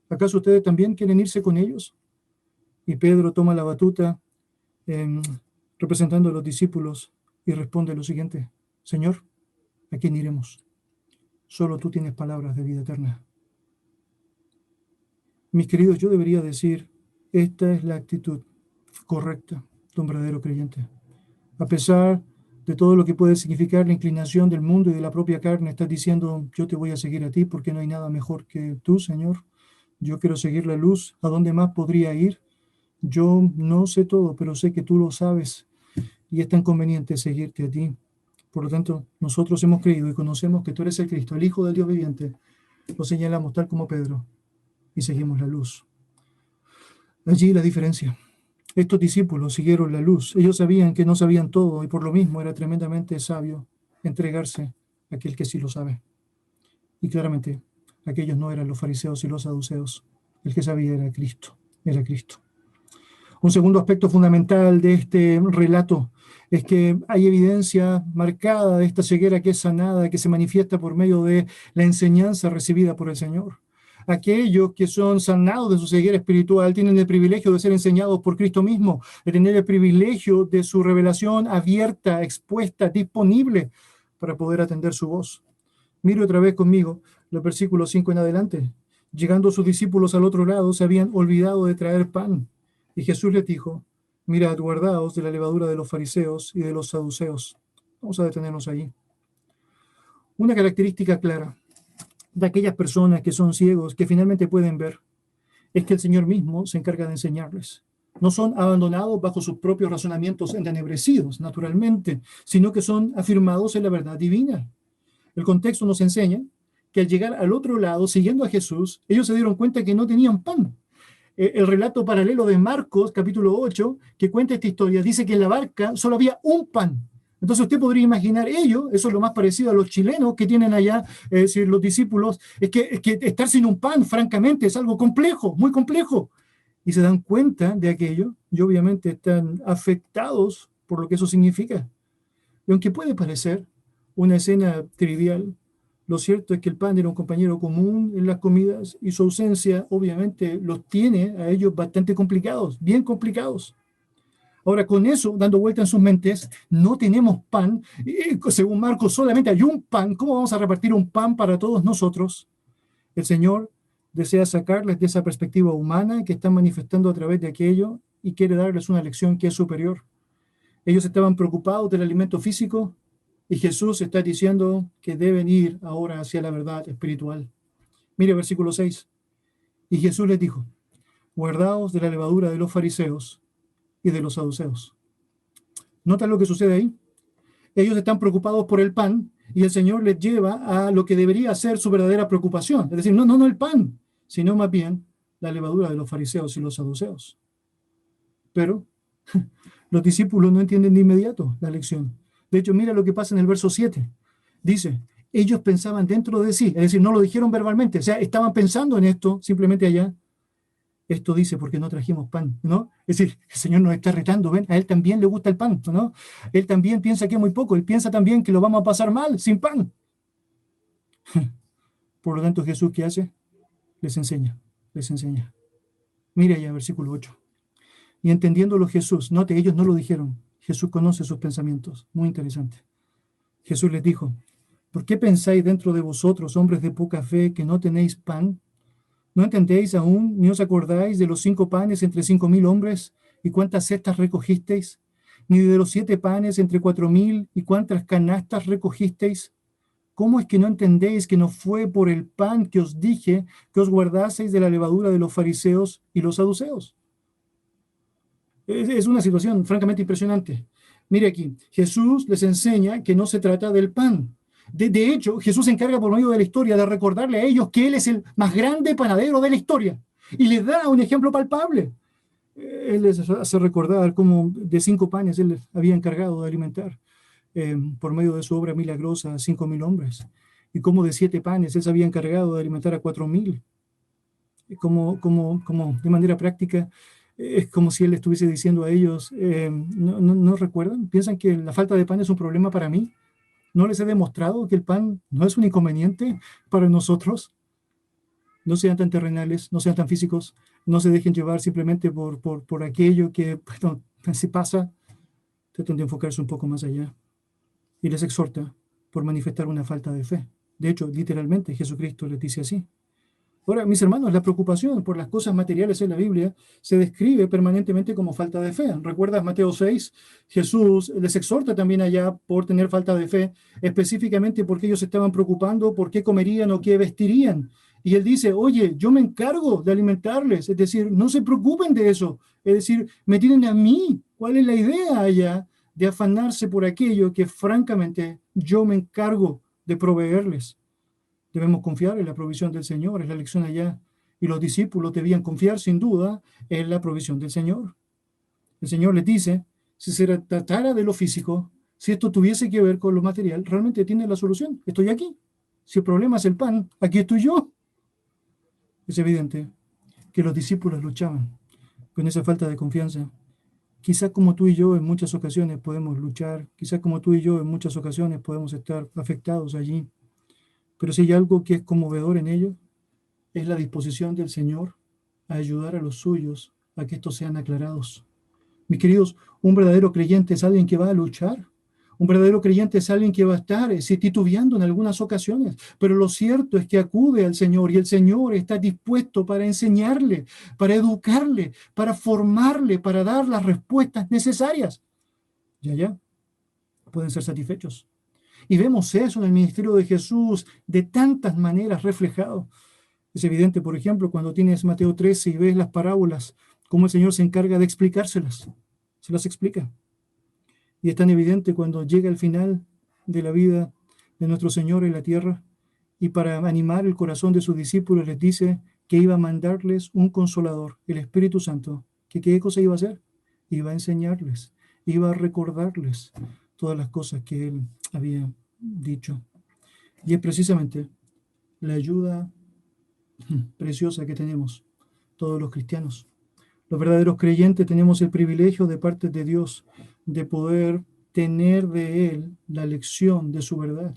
¿Acaso ustedes también quieren irse con ellos? Y Pedro toma la batuta representando a los discípulos y responde lo siguiente: Señor, ¿a quién iremos? Solo tú tienes palabras de vida eterna. Mis queridos, yo debería decir, esta es la actitud correcta de un verdadero creyente. A pesar de todo lo que puede significar la inclinación del mundo y de la propia carne, estás diciendo, yo te voy a seguir a ti porque no hay nada mejor que tú, Señor. Yo quiero seguir la luz. ¿A dónde más podría ir? Yo no sé todo, pero sé que tú lo sabes y es tan conveniente seguirte a ti. Por lo tanto, nosotros hemos creído y conocemos que tú eres el Cristo, el Hijo del Dios viviente. Lo señalamos tal como Pedro y seguimos la luz. Allí la diferencia. Estos discípulos siguieron la luz. Ellos sabían que no sabían todo y por lo mismo era tremendamente sabio entregarse a aquel que sí lo sabe. Y claramente, aquellos no eran los fariseos y los saduceos. El que sabía era Cristo, era Cristo. Un segundo aspecto fundamental de este relato es que hay evidencia marcada de esta ceguera que es sanada, que se manifiesta por medio de la enseñanza recibida por el Señor. Aquellos que son sanados de su ceguera espiritual tienen el privilegio de ser enseñados por Cristo mismo, de tener el privilegio de su revelación abierta, expuesta, disponible para poder atender su voz. Mire otra vez conmigo los versículos 5 en adelante. Llegando sus discípulos al otro lado, se habían olvidado de traer pan. Y Jesús les dijo, mirad, guardaos de la levadura de los fariseos y de los saduceos. Vamos a detenernos ahí. Una característica clara de aquellas personas que son ciegos, que finalmente pueden ver, es que el Señor mismo se encarga de enseñarles. No son abandonados bajo sus propios razonamientos entenebrecidos, naturalmente, sino que son afirmados en la verdad divina. El contexto nos enseña que al llegar al otro lado, siguiendo a Jesús, ellos se dieron cuenta que no tenían pan. El relato paralelo de Marcos, capítulo 8, que cuenta esta historia, dice que en la barca solo había un pan. Entonces usted podría imaginar ello, eso es lo más parecido a los chilenos que tienen allá, es decir, los discípulos, es que estar sin un pan, francamente, es algo complejo, muy complejo. Y se dan cuenta de aquello y obviamente están afectados por lo que eso significa. Y aunque puede parecer una escena trivial, lo cierto es que el pan era un compañero común en las comidas y su ausencia obviamente los tiene a ellos bastante complicados, bien complicados. Ahora, con eso, dando vuelta en sus mentes, no tenemos pan. Según Marcos, solamente hay un pan. ¿Cómo vamos a repartir un pan para todos nosotros? El Señor desea sacarles de esa perspectiva humana que están manifestando a través de aquello y quiere darles una lección que es superior. Ellos estaban preocupados del alimento físico y Jesús está diciendo que deben ir ahora hacia la verdad espiritual. Mire versículo 6. Y Jesús les dijo, guardaos de la levadura de los fariseos y de los saduceos. ¿Notan lo que sucede ahí? Ellos están preocupados por el pan y el Señor les lleva a lo que debería ser su verdadera preocupación. Es decir, no el pan, sino más bien la levadura de los fariseos y los saduceos. Pero los discípulos no entienden de inmediato la lección. De hecho, mira lo que pasa en el verso 7. Dice, ellos pensaban dentro de sí, es decir, no lo dijeron verbalmente, o sea, estaban pensando en esto simplemente allá. Esto dice porque no trajimos pan, ¿no? Es decir, el Señor nos está retando, ¿ven? A Él también le gusta el pan, ¿no? Él también piensa que es muy poco, Él piensa también que lo vamos a pasar mal sin pan. Por lo tanto, Jesús, ¿qué hace? Les enseña. Mire allá, versículo 8. Y entendiéndolo Jesús, note, ellos no lo dijeron, Jesús conoce sus pensamientos, muy interesante. Jesús les dijo, ¿por qué pensáis dentro de vosotros, hombres de poca fe, que no tenéis pan? ¿No entendéis aún, ni os acordáis de los 5 panes entre 5.000 hombres, y cuántas cestas recogisteis? Ni de los 7 panes entre 4.000, y cuántas canastas recogisteis? ¿Cómo es que no entendéis que no fue por el pan que os dije que os guardaseis de la levadura de los fariseos y los saduceos? Es una situación francamente impresionante. Mire aquí, Jesús les enseña que no se trata del pan. De hecho, Jesús se encarga por medio de la historia de recordarle a ellos que Él es el más grande panadero de la historia. Y les da un ejemplo palpable. Él les hace recordar cómo de 5 panes Él les había encargado de alimentar por medio de su obra milagrosa a 5.000 hombres. Y cómo de 7 panes Él se había encargado de alimentar a 4.000. Como de manera práctica, es como si Él estuviese diciendo a ellos, ¿no recuerdan? ¿Piensan que la falta de pan es un problema para mí? ¿No les he demostrado que el pan no es un inconveniente para nosotros? No sean tan terrenales, no sean tan físicos, no se dejen llevar simplemente por aquello que, bueno, si pasa, traten de enfocarse un poco más allá. Y les exhorta por manifestar una falta de fe. De hecho, literalmente, Jesucristo les dice así. Ahora, mis hermanos, la preocupación por las cosas materiales en la Biblia se describe permanentemente como falta de fe. ¿Recuerdas Mateo 6? Jesús les exhorta también allá por tener falta de fe, específicamente porque ellos estaban preocupando por qué comerían o qué vestirían. Y Él dice, oye, yo me encargo de alimentarles, es decir, no se preocupen de eso. Es decir, me tienen a mí. ¿Cuál es la idea allá? de afanarse por aquello que francamente yo me encargo de proveerles. Debemos confiar en la provisión del Señor, es la lección allá. Y los discípulos debían confiar sin duda en la provisión del Señor. El Señor les dice, si se tratara de lo físico, si esto tuviese que ver con lo material, realmente tiene la solución. Estoy aquí. Si el problema es el pan, aquí estoy yo. Es evidente que los discípulos luchaban con esa falta de confianza. Quizás como tú y yo en muchas ocasiones podemos luchar, quizás como tú y yo en muchas ocasiones podemos estar afectados allí, pero si hay algo que es conmovedor en ello, es la disposición del Señor a ayudar a los suyos a que estos sean aclarados. Mis queridos, un verdadero creyente es alguien que va a luchar. Un verdadero creyente es alguien que va a estar titubeando en algunas ocasiones, pero lo cierto es que acude al Señor y el Señor está dispuesto para enseñarle, para educarle, para formarle, para dar las respuestas necesarias. Ya, pueden ser satisfechos. Y vemos eso en el ministerio de Jesús de tantas maneras reflejado. Es evidente, por ejemplo, cuando tienes Mateo 13 y ves las parábolas, cómo el Señor se encarga de explicárselas. Se las explica. Y es tan evidente cuando llega el final de la vida de nuestro Señor en la tierra y para animar el corazón de sus discípulos les dice que iba a mandarles un consolador, el Espíritu Santo. ¿Que qué cosa iba a hacer? Iba a enseñarles, iba a recordarles todas las cosas que Él había dicho. Y es precisamente la ayuda preciosa que tenemos todos los cristianos. Los verdaderos creyentes tenemos el privilegio de parte de Dios de poder tener de Él la lección de su verdad.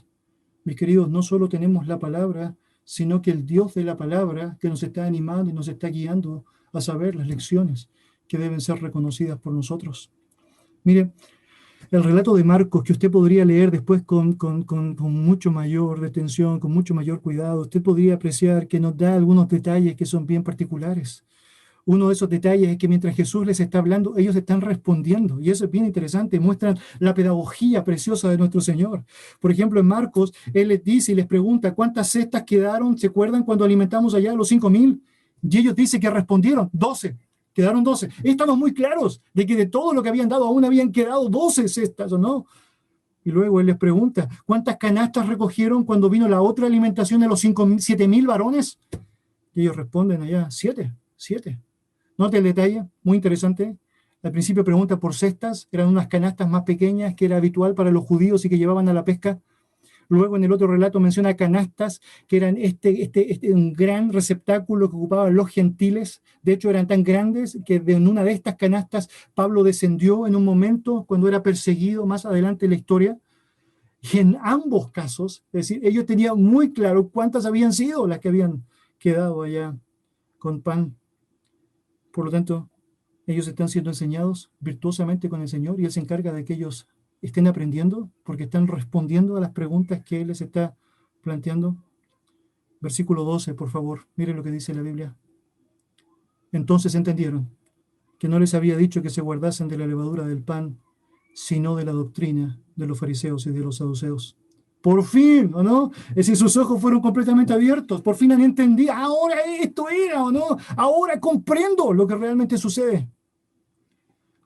Mis queridos, no solo tenemos la palabra, sino que el Dios de la palabra que nos está animando y nos está guiando a saber las lecciones que deben ser reconocidas por nosotros. Mire, el relato de Marcos que usted podría leer después con mucho mayor detención, con mucho mayor cuidado, usted podría apreciar que nos da algunos detalles que son bien particulares. Uno de esos detalles es que mientras Jesús les está hablando, ellos están respondiendo. Y eso es bien interesante. Muestran la pedagogía preciosa de nuestro Señor. Por ejemplo, en Marcos, Él les dice y les pregunta, ¿cuántas cestas quedaron? ¿Se acuerdan cuando alimentamos allá a los 5,000? Y ellos dicen que respondieron 12. Quedaron 12. Estamos muy claros de que de todo lo que habían dado aún habían quedado 12 cestas, ¿o no? Y luego Él les pregunta, ¿cuántas canastas recogieron cuando vino la otra alimentación de los 7,000 varones? Y ellos responden allá, 7. Note el detalle, muy interesante. Al principio pregunta por cestas, eran unas canastas más pequeñas que era habitual para los judíos y que llevaban a la pesca. Luego en el otro relato menciona canastas que eran un gran receptáculo que ocupaban los gentiles. De hecho eran tan grandes que en una de estas canastas Pablo descendió en un momento cuando era perseguido más adelante en la historia. Y en ambos casos, es decir, ellos tenían muy claro cuántas habían sido las que habían quedado allá con pan. Por lo tanto, ellos están siendo enseñados virtuosamente con el Señor y Él se encarga de que ellos estén aprendiendo porque están respondiendo a las preguntas que Él les está planteando. Versículo 12, por favor, miren lo que dice la Biblia. Entonces entendieron que no les había dicho que se guardasen de la levadura del pan, sino de la doctrina de los fariseos y de los saduceos. Por fin, ¿o no? Es decir, sus ojos fueron completamente abiertos. Por fin han entendido. Ahora esto era, ¿o no? Ahora comprendo lo que realmente sucede.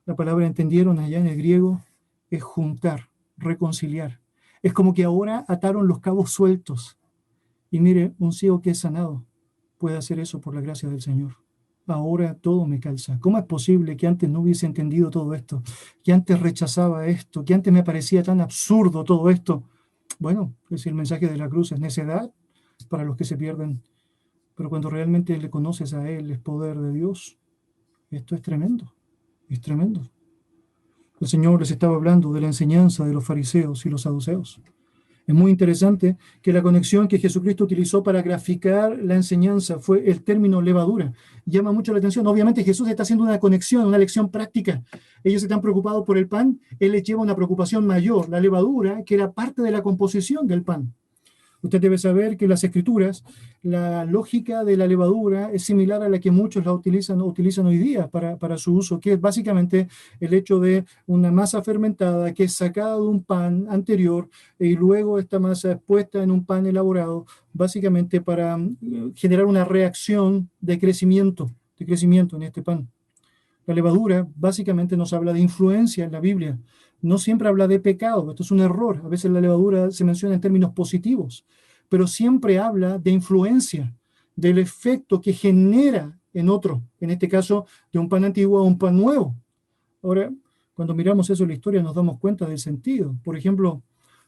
La palabra entendieron allá en el griego es juntar, reconciliar. Es como que ahora ataron los cabos sueltos. Y mire, un ciego que es sanado puede hacer eso por la gracia del Señor. Ahora todo me calza. ¿Cómo es posible que antes no hubiese entendido todo esto? Que antes rechazaba esto, que antes me parecía tan absurdo todo esto. Bueno, es el mensaje de la cruz, es necedad para los que se pierden. Pero cuando realmente le conoces a Él, es poder de Dios. Esto es tremendo, es tremendo. El Señor les estaba hablando de la enseñanza de los fariseos y los saduceos. Es muy interesante que la conexión que Jesucristo utilizó para graficar la enseñanza fue el término levadura. Llama mucho la atención. Obviamente Jesús está haciendo una conexión, una lección práctica. Ellos están preocupados por el pan, Él les lleva una preocupación mayor, la levadura, que era parte de la composición del pan. Usted debe saber que en las Escrituras, la lógica de la levadura es similar a la que muchos la utilizan hoy día para su uso, que es básicamente el hecho de una masa fermentada que es sacada de un pan anterior y luego esta masa es puesta en un pan elaborado, básicamente para generar una reacción de crecimiento en este pan. La levadura básicamente nos habla de influencia en la Biblia. no siempre habla de pecado. Esto es un error. A veces la levadura se menciona en términos positivos, pero siempre habla de influencia, del efecto que genera en otro, en este caso, de un pan antiguo a un pan nuevo. Ahora, cuando miramos eso en la historia nos damos cuenta del sentido. Por ejemplo,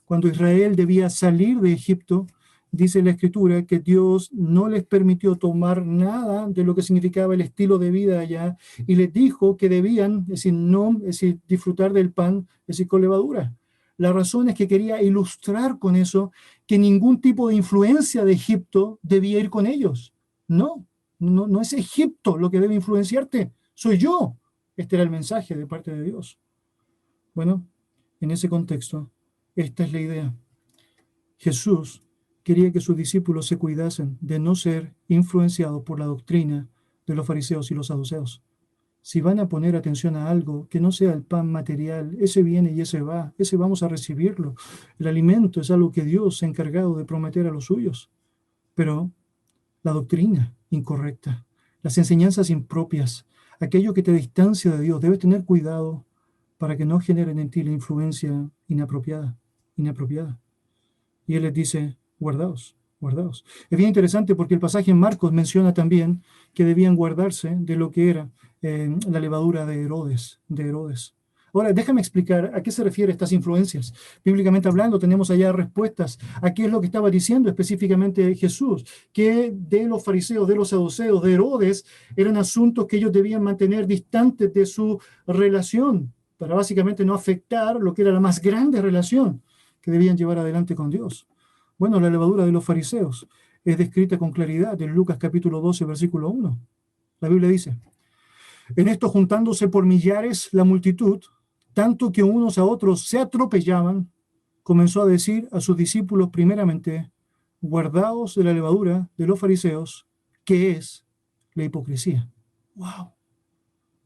cuando Israel debía salir de Egipto, dice la Escritura que Dios no les permitió tomar nada de lo que significaba el estilo de vida allá y les dijo que debían, es decir, no, es decir, disfrutar del pan, es decir, con levadura. La razón es que quería ilustrar con eso que ningún tipo de influencia de Egipto debía ir con ellos. No es Egipto lo que debe influenciarte, soy yo. Este era el mensaje de parte de Dios. Bueno, en ese contexto, esta es la idea. Jesús quería que sus discípulos se cuidasen de no ser influenciados por la doctrina de los fariseos y los saduceos. Si van a poner atención a algo que no sea el pan material, ese viene y ese va, ese vamos a recibirlo. El alimento es algo que Dios se ha encargado de prometer a los suyos. Pero la doctrina incorrecta, las enseñanzas impropias, aquello que te distancia de Dios, debes tener cuidado para que no generen en ti la influencia inapropiada. Y Él les dice, guardaos, guardaos. Es bien interesante porque el pasaje en Marcos menciona también que debían guardarse de lo que era la levadura de Herodes. Ahora, déjame explicar a qué se refieren estas influencias. Bíblicamente hablando, tenemos allá respuestas a qué es lo que estaba diciendo específicamente Jesús, que de los fariseos, de los saduceos, de Herodes, eran asuntos que ellos debían mantener distantes de su relación, para básicamente no afectar lo que era la más grande relación que debían llevar adelante con Dios. Bueno, la levadura de los fariseos es descrita con claridad en Lucas capítulo 12, versículo 1. La Biblia dice, en esto juntándose por millares la multitud, tanto que unos a otros se atropellaban, comenzó a decir a sus discípulos primeramente, guardaos de la levadura de los fariseos, que es la hipocresía. ¡Wow!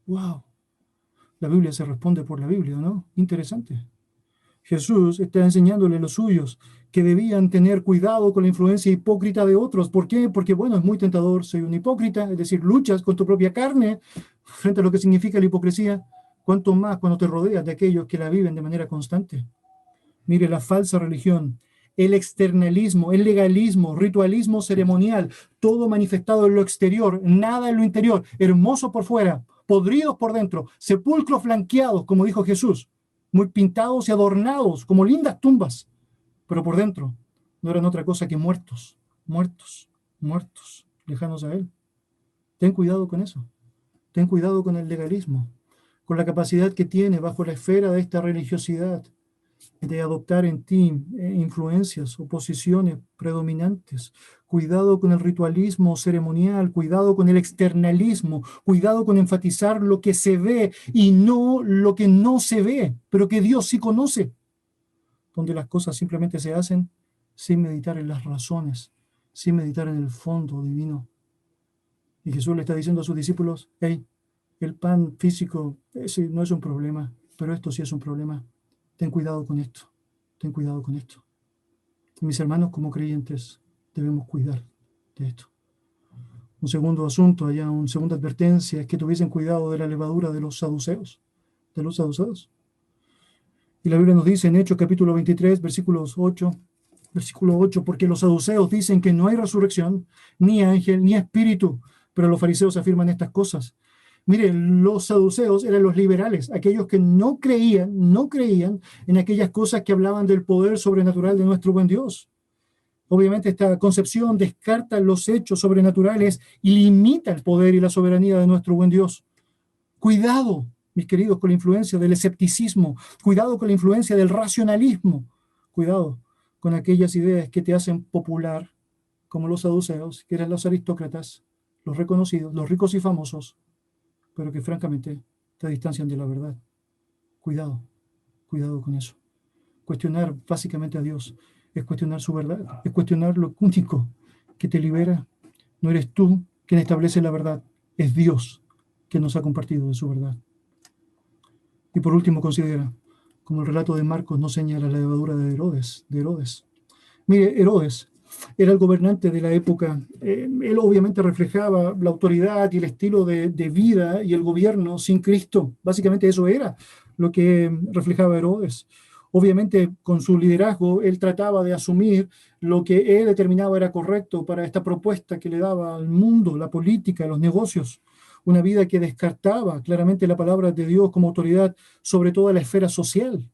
¡Wow! La Biblia se responde por la Biblia, ¿no? Interesante. Jesús está enseñándole a los suyos que debían tener cuidado con la influencia hipócrita de otros. ¿Por qué? Porque, bueno, es muy tentador ser un hipócrita, es decir, luchas con tu propia carne frente a lo que significa la hipocresía, cuanto más cuando te rodeas de aquellos que la viven de manera constante. Mire, la falsa religión, el externalismo, el legalismo, ritualismo ceremonial, todo manifestado en lo exterior, nada en lo interior, hermoso por fuera, podridos por dentro, sepulcros flanqueados, como dijo Jesús, muy pintados y adornados, como lindas tumbas, pero por dentro no eran otra cosa que muertos, lejanos a Él. Ten cuidado con eso. Ten cuidado con el legalismo, con la capacidad que tiene bajo la esfera de esta religiosidad de adoptar en ti influencias o posiciones predominantes. Cuidado con el ritualismo ceremonial, cuidado con el externalismo, cuidado con enfatizar lo que se ve y no lo que no se ve, pero que Dios sí conoce, donde las cosas simplemente se hacen sin meditar en las razones, sin meditar en el fondo divino. Y Jesús le está diciendo a sus discípulos, hey, el pan físico ese no es un problema, pero esto sí es un problema. Ten cuidado con esto, ten cuidado con esto. Y mis hermanos, como creyentes, debemos cuidar de esto. Un segundo asunto, allá, una segunda advertencia, es que tuviesen cuidado de la levadura de los saduceos, Y la Biblia nos dice en Hechos capítulo 23, versículo 8, porque los saduceos dicen que no hay resurrección, ni ángel, ni espíritu, pero los fariseos afirman estas cosas. Mire, los saduceos eran los liberales, aquellos que no creían en aquellas cosas que hablaban del poder sobrenatural de nuestro buen Dios. Obviamente esta concepción descarta los hechos sobrenaturales y limita el poder y la soberanía de nuestro buen Dios. Cuidado, mis queridos, con la influencia del escepticismo, cuidado con la influencia del racionalismo, cuidado con aquellas ideas que te hacen popular, como los saduceos, que eran los aristócratas, los reconocidos, los ricos y famosos, pero que francamente te distancian de la verdad. Cuidado con eso. Cuestionar básicamente a Dios es cuestionar su verdad, es cuestionar lo único que te libera. No eres tú quien establece la verdad, es Dios quien nos ha compartido de su verdad. Y por último, considera, como el relato de Marcos no señala la levadura de Herodes. Mire, Herodes era el gobernante de la época. Él obviamente reflejaba la autoridad y el estilo de vida y el gobierno sin Cristo. Básicamente eso era lo que reflejaba Herodes. Obviamente, con su liderazgo, él trataba de asumir lo que él determinaba era correcto para esta propuesta que le daba al mundo, la política, los negocios, una vida que descartaba claramente la palabra de Dios como autoridad sobre toda la esfera social.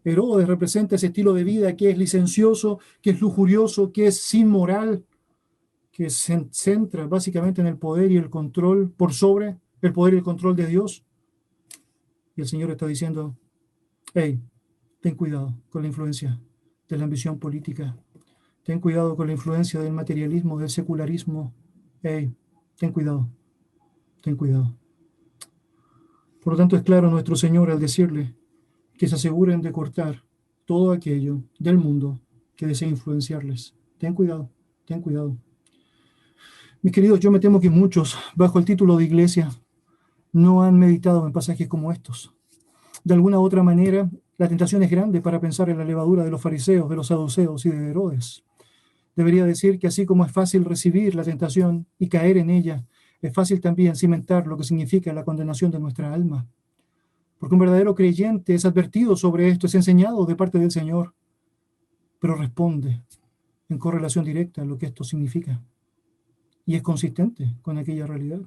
Herodes representa ese estilo de vida que es licencioso, que es lujurioso, que es sin moral, que se centra básicamente en el poder y el control por sobre el poder y el control de Dios. Y el Señor está diciendo, hey, ten cuidado con la influencia de la ambición política. Ten cuidado con la influencia del materialismo, del secularismo. Hey, ten cuidado, ten cuidado. Por lo tanto, es claro nuestro Señor al decirle que se aseguren de cortar todo aquello del mundo que desea influenciarles. Ten cuidado, ten cuidado. Mis queridos, yo me temo que muchos, bajo el título de iglesia, no han meditado en pasajes como estos. De alguna u otra manera, la tentación es grande para pensar en la levadura de los fariseos, de los saduceos y de Herodes. Debería decir que así como es fácil recibir la tentación y caer en ella, es fácil también cimentar lo que significa la condenación de nuestra alma. Porque un verdadero creyente es advertido sobre esto, es enseñado de parte del Señor, pero responde en correlación directa a lo que esto significa y es consistente con aquella realidad.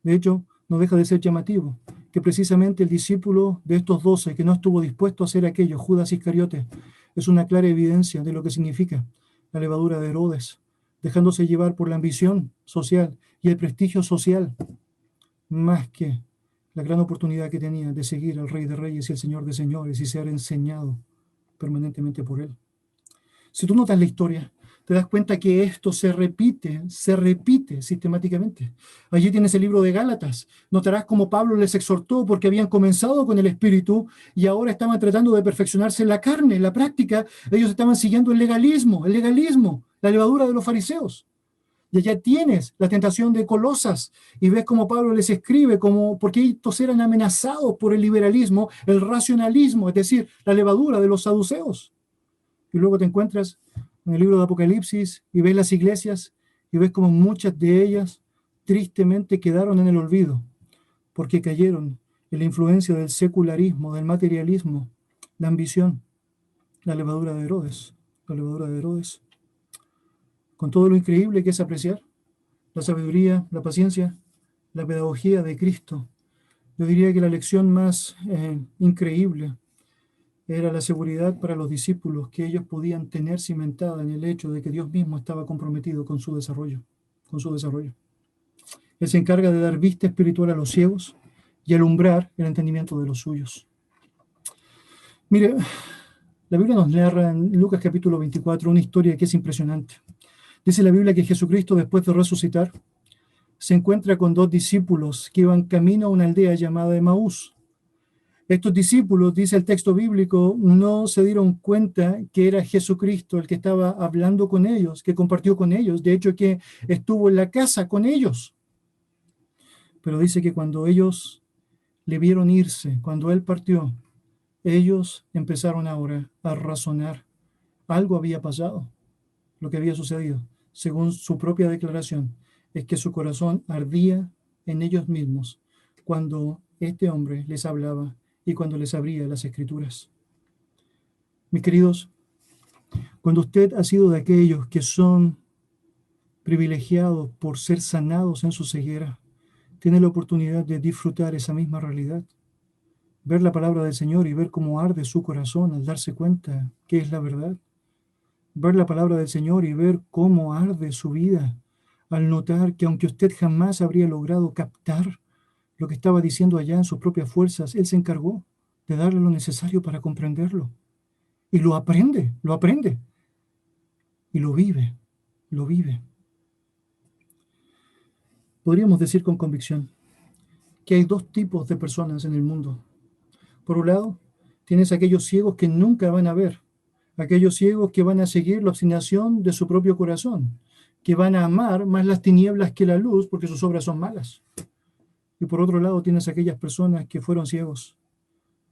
De hecho, no deja de ser llamativo que precisamente el discípulo de estos 12 que no estuvo dispuesto a hacer aquello, Judas Iscariote, es una clara evidencia de lo que significa la levadura de Herodes, dejándose llevar por la ambición social y el prestigio social, más que la gran oportunidad que tenía de seguir al Rey de Reyes y el Señor de Señores y ser enseñado permanentemente por él. Si tú notas la historia, te das cuenta que esto se repite sistemáticamente. Allí tienes el libro de Gálatas. Notarás cómo Pablo les exhortó porque habían comenzado con el Espíritu y ahora estaban tratando de perfeccionarse en la carne, en la práctica. Ellos estaban siguiendo el legalismo, la levadura de los fariseos. Y allá tienes la tentación de Colosas y ves cómo Pablo les escribe, porque estos eran amenazados por el liberalismo, el racionalismo, es decir, la levadura de los saduceos. Y luego te encuentras en el libro de Apocalipsis y ves las iglesias y ves como muchas de ellas tristemente quedaron en el olvido porque cayeron en la influencia del secularismo, del materialismo, la ambición, la levadura de Herodes, la levadura de Herodes. Con todo lo increíble que es apreciar la sabiduría, la paciencia, la pedagogía de Cristo, yo diría que la lección más increíble era la seguridad para los discípulos que ellos podían tener cimentada en el hecho de que Dios mismo estaba comprometido con su desarrollo, con su desarrollo. Él se encarga de dar vista espiritual a los ciegos y alumbrar el entendimiento de los suyos. Mire, la Biblia nos narra en Lucas capítulo 24 una historia que es impresionante. Dice la Biblia que Jesucristo, después de resucitar, se encuentra con 2 discípulos que iban camino a una aldea llamada Emaús. Estos discípulos, dice el texto bíblico, no se dieron cuenta que era Jesucristo el que estaba hablando con ellos, que compartió con ellos, de hecho que estuvo en la casa con ellos. Pero dice que cuando ellos le vieron irse, cuando él partió, ellos empezaron ahora a razonar. Algo había pasado, lo que había sucedido, según su propia declaración, es que su corazón ardía en ellos mismos cuando este hombre les hablaba y cuando les abría las escrituras. Mis queridos, cuando usted ha sido de aquellos que son privilegiados por ser sanados en su ceguera, tiene la oportunidad de disfrutar esa misma realidad, ver la palabra del Señor y ver cómo arde su corazón al darse cuenta que es la verdad, ver la palabra del Señor y ver cómo arde su vida al notar que aunque usted jamás habría logrado captar lo que estaba diciendo allá en sus propias fuerzas, Él se encargó de darle lo necesario para comprenderlo. Y lo aprende, y lo vive, lo vive. Podríamos decir con convicción que hay 2 tipos de personas en el mundo. Por un lado, tienes aquellos ciegos que nunca van a ver, aquellos ciegos que van a seguir la obstinación de su propio corazón, que van a amar más las tinieblas que la luz porque sus obras son malas. Y por otro lado, tienes aquellas personas que fueron ciegos,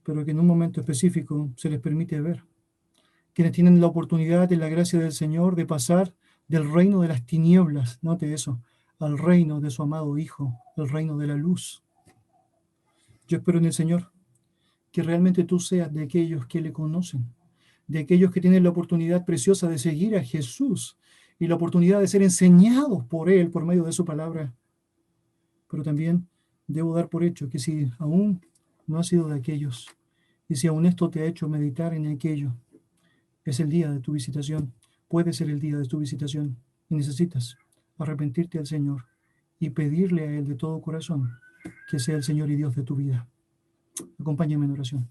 pero que en un momento específico se les permite ver. Quienes tienen la oportunidad, en la gracia del Señor, de pasar del reino de las tinieblas, note eso, al reino de su amado Hijo, el reino de la luz. Yo espero en el Señor que realmente tú seas de aquellos que le conocen, de aquellos que tienen la oportunidad preciosa de seguir a Jesús y la oportunidad de ser enseñados por Él por medio de su palabra. Pero también debo dar por hecho que si aún no has sido de aquellos, y si aún esto te ha hecho meditar en aquello, es el día de tu visitación, puede ser el día de tu visitación, y necesitas arrepentirte al Señor y pedirle a Él de todo corazón que sea el Señor y Dios de tu vida. Acompáñame en oración.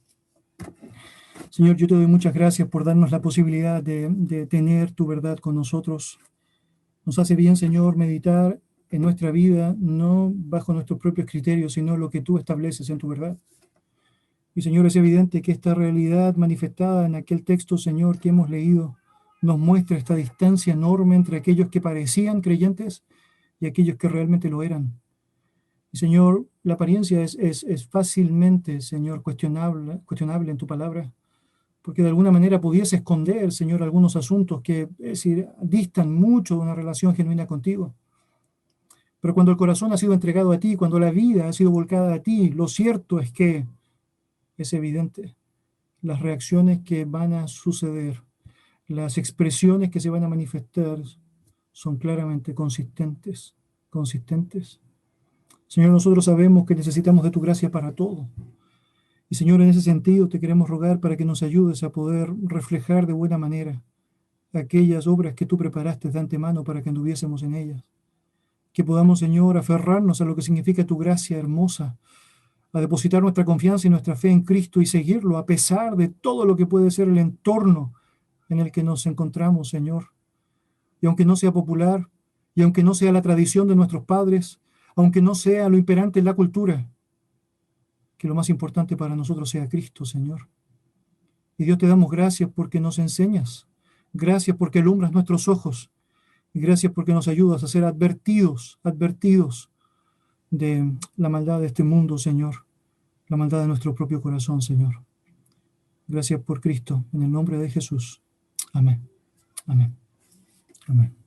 Señor, yo te doy muchas gracias por darnos la posibilidad de tener tu verdad con nosotros. Nos hace bien, Señor, meditar en nuestra vida, no bajo nuestros propios criterios, sino lo que tú estableces en tu verdad. Y, Señor, es evidente que esta realidad manifestada en aquel texto, Señor, que hemos leído, nos muestra esta distancia enorme entre aquellos que parecían creyentes y aquellos que realmente lo eran. Y, Señor, la apariencia es fácilmente, Señor, cuestionable en tu palabra, porque de alguna manera pudiese esconder, Señor, algunos asuntos que, es decir, distan mucho de una relación genuina contigo. Pero cuando el corazón ha sido entregado a ti, cuando la vida ha sido volcada a ti, lo cierto es que es evidente las reacciones que van a suceder, las expresiones que se van a manifestar son claramente consistentes. Señor, nosotros sabemos que necesitamos de tu gracia para todo. Y Señor, en ese sentido te queremos rogar para que nos ayudes a poder reflejar de buena manera aquellas obras que tú preparaste de antemano para que anduviésemos en ellas. Que podamos, Señor, aferrarnos a lo que significa tu gracia hermosa, a depositar nuestra confianza y nuestra fe en Cristo y seguirlo a pesar de todo lo que puede ser el entorno en el que nos encontramos, Señor. Y aunque no sea popular, y aunque no sea la tradición de nuestros padres, aunque no sea lo imperante en la cultura, que lo más importante para nosotros sea Cristo, Señor. Y Dios, te damos gracias porque nos enseñas, gracias porque alumbras nuestros ojos, y gracias porque nos ayudas a ser advertidos de la maldad de este mundo, Señor, la maldad de nuestro propio corazón, Señor. Gracias por Cristo, en el nombre de Jesús. Amén. Amén. Amén.